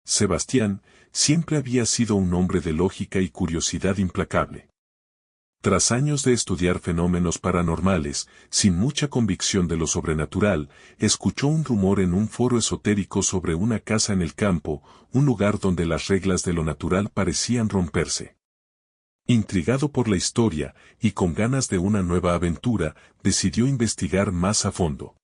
Sebastián siempre había sido un hombre de lógica y curiosidad implacable. Tras años de estudiar fenómenos paranormales, sin mucha convicción de lo sobrenatural, escuchó un rumor en un foro esotérico sobre una casa en el campo, un lugar donde las reglas de lo natural parecían romperse. Intrigado por la historia, y con ganas de una nueva aventura, decidió investigar más a fondo.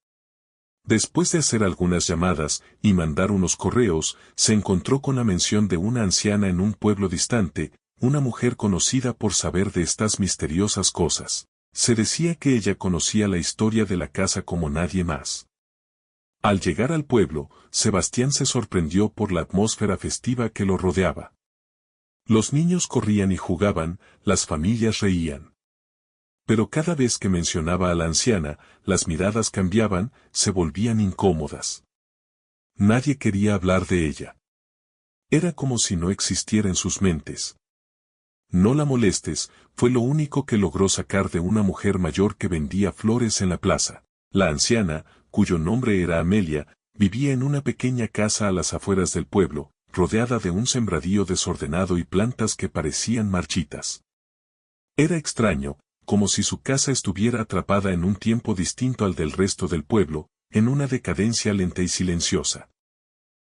Después de hacer algunas llamadas y mandar unos correos, se encontró con la mención de una anciana en un pueblo distante, una mujer conocida por saber de estas misteriosas cosas. Se decía que ella conocía la historia de la casa como nadie más. Al llegar al pueblo, Sebastián se sorprendió por la atmósfera festiva que lo rodeaba. Los niños corrían y jugaban, las familias reían. Pero cada vez que mencionaba a la anciana, las miradas cambiaban, se volvían incómodas. Nadie quería hablar de ella. Era como si no existiera en sus mentes. No la molestes, fue lo único que logró sacar de una mujer mayor que vendía flores en la plaza. La anciana, cuyo nombre era Amelia, vivía en una pequeña casa a las afueras del pueblo, rodeada de un sembradío desordenado y plantas que parecían marchitas. Era extraño, como si su casa estuviera atrapada en un tiempo distinto al del resto del pueblo, en una decadencia lenta y silenciosa.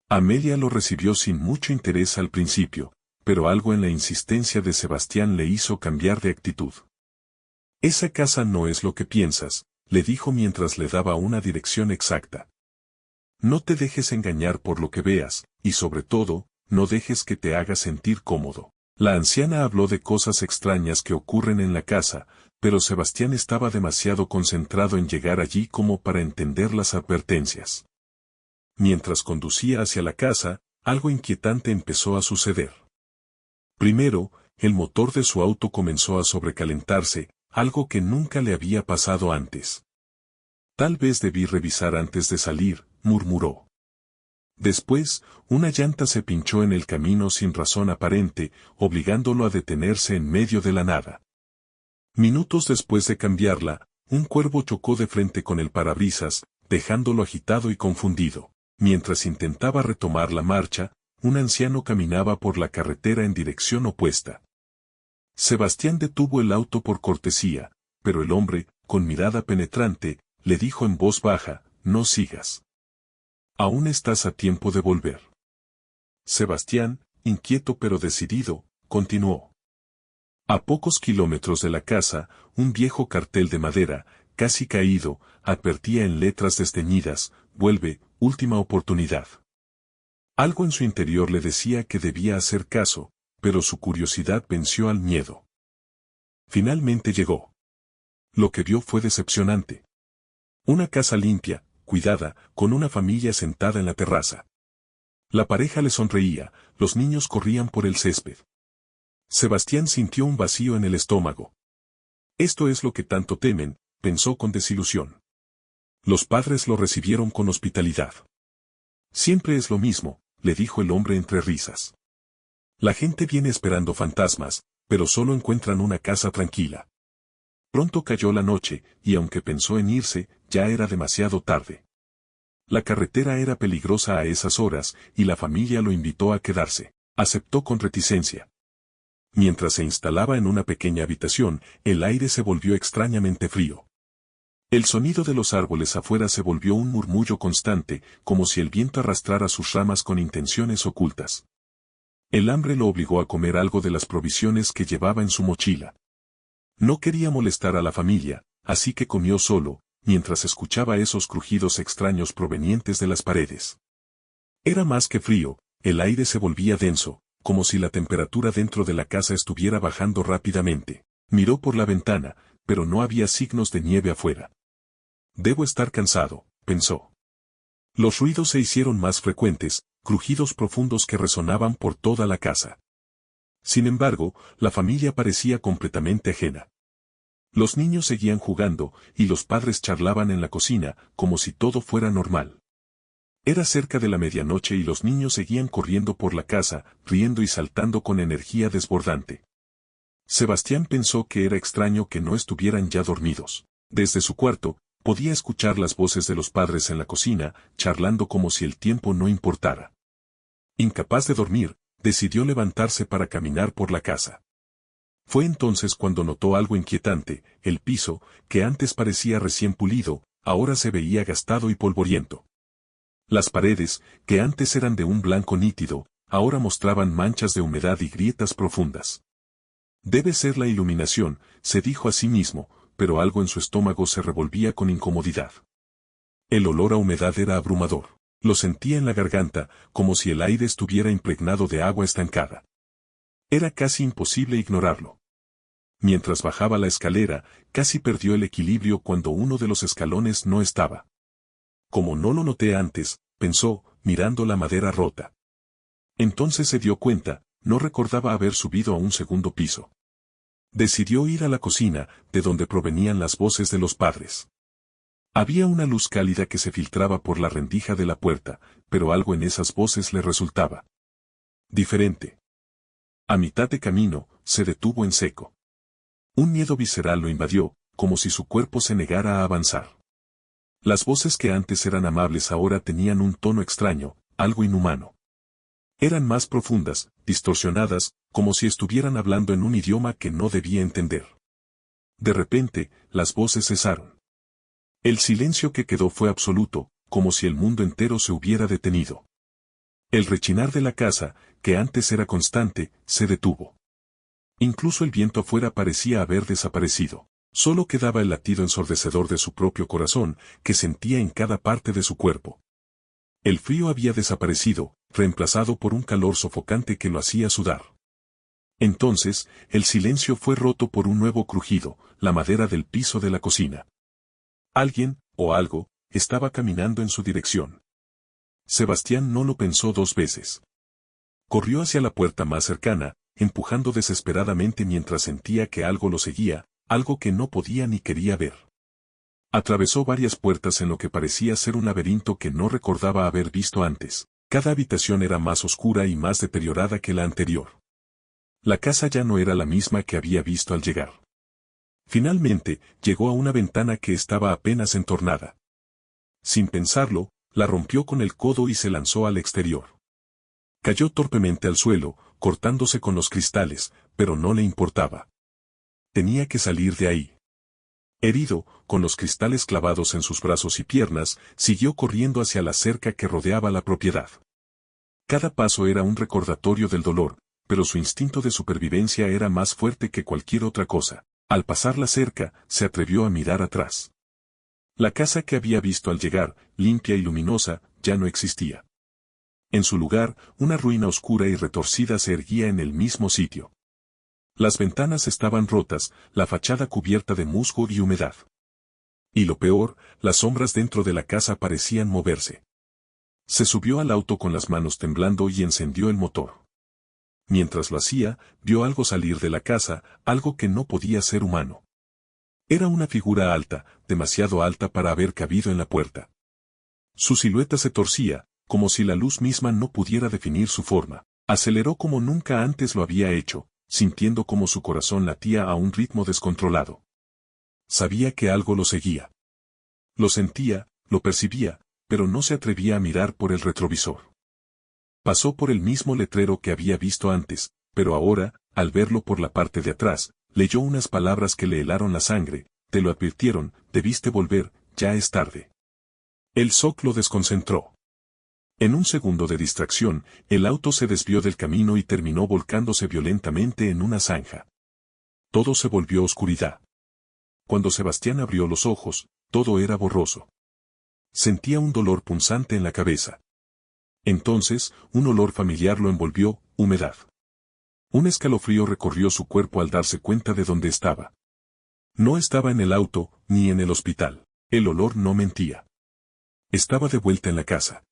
Amelia lo recibió sin mucho interés al principio, pero algo en la insistencia de Sebastián le hizo cambiar de actitud. Esa casa no es lo que piensas, le dijo mientras le daba una dirección exacta. No te dejes engañar por lo que veas, y sobre todo, no dejes que te haga sentir cómodo. La anciana habló de cosas extrañas que ocurren en la casa, pero Sebastián estaba demasiado concentrado en llegar allí como para entender las advertencias. Mientras conducía hacia la casa, algo inquietante empezó a suceder. Primero, el motor de su auto comenzó a sobrecalentarse, algo que nunca le había pasado antes. Tal vez debí revisar antes de salir, murmuró. Después, una llanta se pinchó en el camino sin razón aparente, obligándolo a detenerse en medio de la nada. Minutos después de cambiarla, un cuervo chocó de frente con el parabrisas, dejándolo agitado y confundido. Mientras intentaba retomar la marcha, un anciano caminaba por la carretera en dirección opuesta. Sebastián detuvo el auto por cortesía, pero el hombre, con mirada penetrante, le dijo en voz baja, «No sigas. Aún estás a tiempo de volver». Sebastián, inquieto pero decidido, continuó. A pocos kilómetros de la casa, un viejo cartel de madera, casi caído, advertía en letras desteñidas, «Vuelve, última oportunidad». Algo en su interior le decía que debía hacer caso, pero su curiosidad venció al miedo. Finalmente llegó. Lo que vio fue decepcionante. Una casa limpia, cuidada, con una familia sentada en la terraza. La pareja le sonreía, los niños corrían por el césped. Sebastián sintió un vacío en el estómago. Esto es lo que tanto temen, pensó con desilusión. Los padres lo recibieron con hospitalidad. Siempre es lo mismo, le dijo el hombre entre risas. La gente viene esperando fantasmas, pero solo encuentran una casa tranquila. Pronto cayó la noche, y aunque pensó en irse, ya era demasiado tarde. La carretera era peligrosa a esas horas, y la familia lo invitó a quedarse. Aceptó con reticencia. Mientras se instalaba en una pequeña habitación, el aire se volvió extrañamente frío. El sonido de los árboles afuera se volvió un murmullo constante, como si el viento arrastrara sus ramas con intenciones ocultas. El hambre lo obligó a comer algo de las provisiones que llevaba en su mochila. No quería molestar a la familia, así que comió solo, mientras escuchaba esos crujidos extraños provenientes de las paredes. Era más que frío, el aire se volvía denso, como si la temperatura dentro de la casa estuviera bajando rápidamente. Miró por la ventana, pero no había signos de nieve afuera. Debo estar cansado, pensó. Los ruidos se hicieron más frecuentes, crujidos profundos que resonaban por toda la casa. Sin embargo, la familia parecía completamente ajena. Los niños seguían jugando, y los padres charlaban en la cocina, como si todo fuera normal. Era cerca de la medianoche y los niños seguían corriendo por la casa, riendo y saltando con energía desbordante. Sebastián pensó que era extraño que no estuvieran ya dormidos. Desde su cuarto, podía escuchar las voces de los padres en la cocina, charlando como si el tiempo no importara. Incapaz de dormir, decidió levantarse para caminar por la casa. Fue entonces cuando notó algo inquietante: el piso, que antes parecía recién pulido, ahora se veía gastado y polvoriento. Las paredes, que antes eran de un blanco nítido, ahora mostraban manchas de humedad y grietas profundas. Debe ser la iluminación, se dijo a sí mismo, pero algo en su estómago se revolvía con incomodidad. El olor a humedad era abrumador. Lo sentía en la garganta, como si el aire estuviera impregnado de agua estancada. Era casi imposible ignorarlo. Mientras bajaba la escalera, casi perdió el equilibrio cuando uno de los escalones no estaba. Como no lo noté antes, pensó, mirando la madera rota. Entonces se dio cuenta, no recordaba haber subido a un segundo piso. Decidió ir a la cocina, de donde provenían las voces de los padres. Había una luz cálida que se filtraba por la rendija de la puerta, pero algo en esas voces le resultaba diferente. A mitad de camino, se detuvo en seco. Un miedo visceral lo invadió, como si su cuerpo se negara a avanzar. Las voces que antes eran amables ahora tenían un tono extraño, algo inhumano. Eran más profundas, distorsionadas, como si estuvieran hablando en un idioma que no debía entender. De repente, las voces cesaron. El silencio que quedó fue absoluto, como si el mundo entero se hubiera detenido. El rechinar de la casa, que antes era constante, se detuvo. Incluso el viento afuera parecía haber desaparecido. Solo quedaba el latido ensordecedor de su propio corazón, que sentía en cada parte de su cuerpo. El frío había desaparecido, reemplazado por un calor sofocante que lo hacía sudar. Entonces, el silencio fue roto por un nuevo crujido, la madera del piso de la cocina. Alguien, o algo, estaba caminando en su dirección. Sebastián no lo pensó dos veces. Corrió hacia la puerta más cercana, empujando desesperadamente mientras sentía que algo lo seguía, algo que no podía ni quería ver. Atravesó varias puertas en lo que parecía ser un laberinto que no recordaba haber visto antes. Cada habitación era más oscura y más deteriorada que la anterior. La casa ya no era la misma que había visto al llegar. Finalmente, llegó a una ventana que estaba apenas entornada. Sin pensarlo, la rompió con el codo y se lanzó al exterior. Cayó torpemente al suelo, cortándose con los cristales, pero no le importaba. Tenía que salir de ahí. Herido, con los cristales clavados en sus brazos y piernas, siguió corriendo hacia la cerca que rodeaba la propiedad. Cada paso era un recordatorio del dolor, pero su instinto de supervivencia era más fuerte que cualquier otra cosa. Al pasar la cerca, se atrevió a mirar atrás. La casa que había visto al llegar, limpia y luminosa, ya no existía. En su lugar, una ruina oscura y retorcida se erguía en el mismo sitio. Las ventanas estaban rotas, la fachada cubierta de musgo y humedad. Y lo peor, las sombras dentro de la casa parecían moverse. Se subió al auto con las manos temblando y encendió el motor. Mientras lo hacía, vio algo salir de la casa, algo que no podía ser humano. Era una figura alta, demasiado alta para haber cabido en la puerta. Su silueta se torcía, como si la luz misma no pudiera definir su forma. Aceleró como nunca antes lo había hecho, sintiendo como su corazón latía a un ritmo descontrolado. Sabía que algo lo seguía. Lo sentía, lo percibía, pero no se atrevía a mirar por el retrovisor. Pasó por el mismo letrero que había visto antes, pero ahora, al verlo por la parte de atrás, leyó unas palabras que le helaron la sangre: te lo advirtieron, debiste volver, ya es tarde. El shock lo desconcentró. En un segundo de distracción, el auto se desvió del camino y terminó volcándose violentamente en una zanja. Todo se volvió oscuridad. Cuando Sebastián abrió los ojos, todo era borroso. Sentía un dolor punzante en la cabeza. Entonces, un olor familiar lo envolvió: humedad. Un escalofrío recorrió su cuerpo al darse cuenta de dónde estaba. No estaba en el auto, ni en el hospital. El olor no mentía. Estaba de vuelta en la casa.